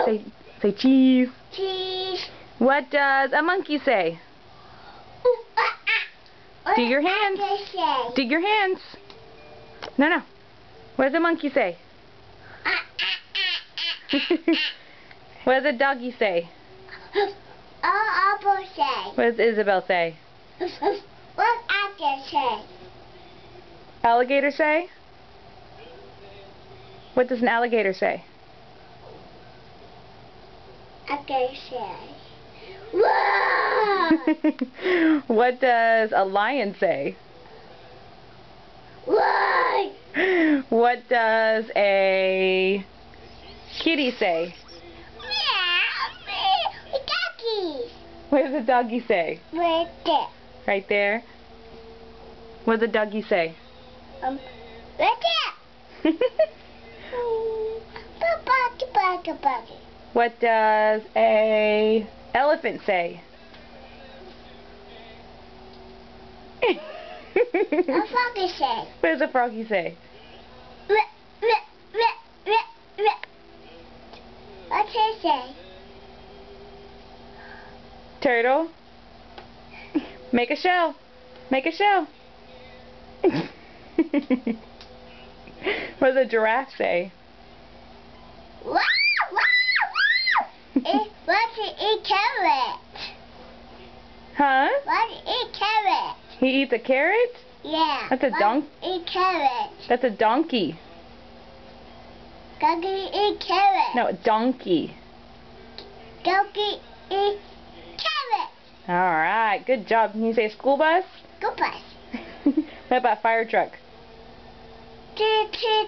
Say cheese. Cheese. What does a monkey say? Do your hands. Dig your hands. No. What does a monkey say? What does a doggy say? Apple say. What does Isabel say? What apple say? Alligator say? What does an alligator say? Apple say. Whoa! What does a lion say? Whoa! What does a kitty say? Meow, doggies. What does a doggy say? Right there. Right there. What does a doggy say? Right there. Buggy. What does a elephant say? A froggy say. What does a froggy say? What's he say? Turtle. Make a shell. Make a shell. What does a giraffe say? Wow! What's he eat carrot? Huh? What's he eat carrot? He eats a carrot? Yeah. That's a donkey. Eat carrot. That's a donkey. Donkey eat carrot. No, a donkey. Donkey eat carrot. Alright, good job. Can you say school bus? Go bus. What about fire truck? Choo. Kitty.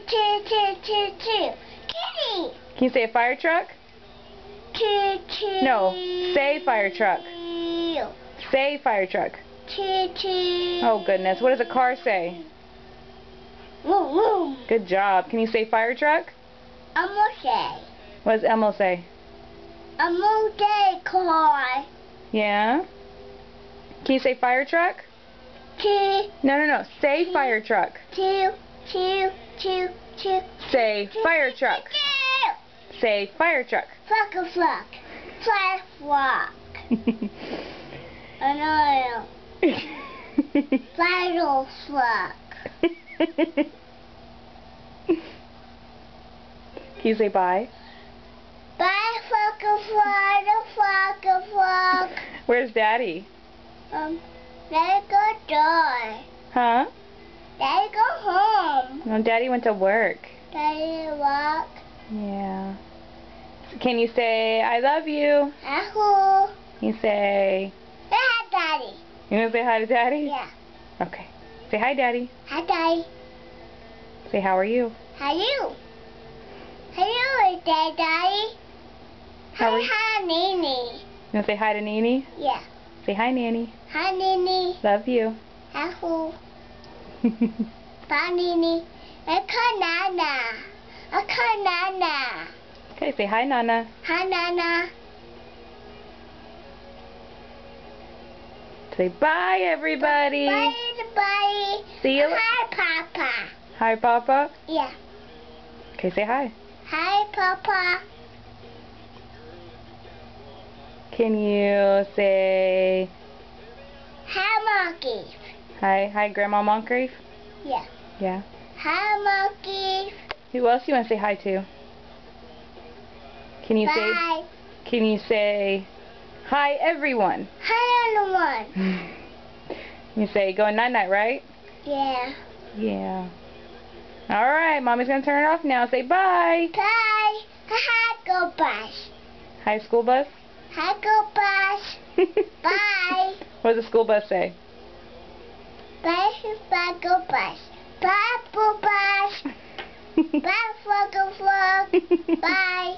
Can you say a fire truck? Choo. No, say fire truck. Say fire truck. Choo. Oh goodness, what does a car say? Vroom. Good job. Can you say fire truck? Say. What does Emil say? Day car. Yeah? Can you say fire truck? Choo. No. Say fire truck. Choo. Say fire truck. Say fire truck. Flock. Fly flock. Another. Fly flock. Can you say bye? Bye, flock. Where's Daddy? Daddy go door. Huh? Daddy go home. No, Daddy went to work. Daddy walk. Yeah. Can you say I love you? Ahoo. You say. Hi, Daddy. You gonna say hi to Daddy? Yeah. Okay. Say hi, Daddy. Hi, Daddy. Say how are you? How you? Daddy. How are you? Hi, Nini. You gonna say hi to Nene? Yeah. Say hi, Nanny. Hi, Nini. Love you. Ahoo. Bye, Nini. I call Nana. Okay, say hi, Nana. Hi, Nana. Say bye, everybody. Bye, everybody. See you. Hi, Papa. Hi, Papa. Yeah. Okay, say hi. Hi, Papa. Can you say Hi, Monkey. hi, Grandma Moncrief? Yeah. Yeah. Hi, Monkey. Who else you want to say hi to? Can you Bye. Can you say hi, everyone? Hi, everyone. You say go night night, right? Yeah. Yeah. All right, Mommy's gonna turn it off now. Say bye. Bye. Hi, go bus. Hi, school bus. Hi, go bus. Bye. What does the school bus say? Bye, go bus. Bye, go bus. Bye, frog. Bye.